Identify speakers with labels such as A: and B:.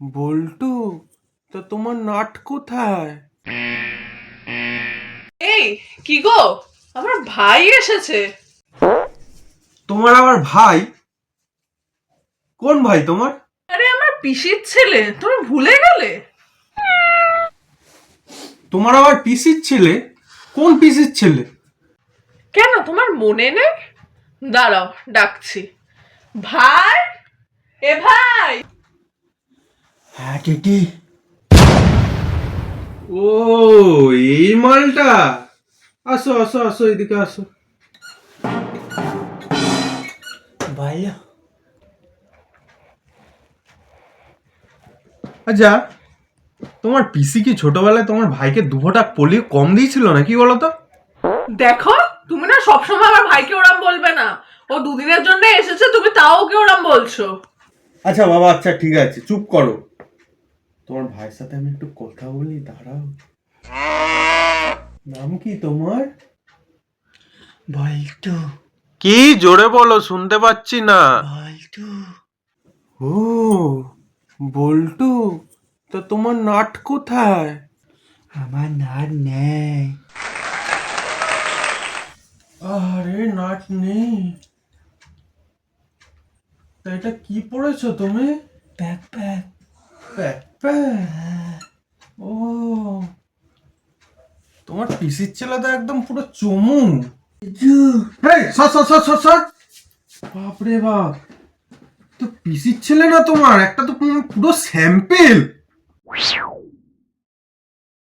A: বল্টু, তো তোমার নাট কোথায়?
B: এই কি গো, আমার ভাই এসেছে।
A: তোমার আবার ভাই? কোন ভাই তোমার?
B: আরে আমার পিসির ছেলে, তুমি ভুলে গেলে?
A: তোমার আবার পিসির ছেলে? কোন পিসির ছেলে?
B: কেন তোমার মনে নেই? দাঁড়াও, ডাকছি। ভাই, এ ভাই।
A: হ্যাঁ কেটি। ও, এই মালটা। আসো আসো আসো, এদিকে আসো। ভাইয়া, আচ্ছা, তোমার পিসি কি ছোটবেলায় তোমার ভাইকে দুফোঁটা পোলিও কম দিয়েছিল নাকি বলো তো?
B: দেখো, তুমি না সবসময় আমার ভাইকে ওরম বলবে না। ও দুদিনের জন্য এসেছে, তুমি তাও ওকে ওরম বলছো।
A: আচ্ছা বাবা, আচ্ছা ঠিক আছে, চুপ করো। তোমার ভাইয়ের সাথে আমি একটু কথা বলি, দাঁড়াও। নাম কি তোমার? বল্টু। কি জোরে বলো, শুনতে পাচ্ছি না। বল্টু। ও, বল্টু, তো তোমার নাট কোথায়? আমার নাট নেই। আরে নাট নেই? তা এটা কি পড়েছো তুমি? ব্যাকপ্যাক। ব্যাকপ্যাক? ও, তোমার পিসির ছেলে তো একদম পুরো চমু। এই, সর সর সর সর সর। বাপরে বাপ, তো পিসির ছেলে না তোমার, একটা তো পুরো স্যাম্পেল।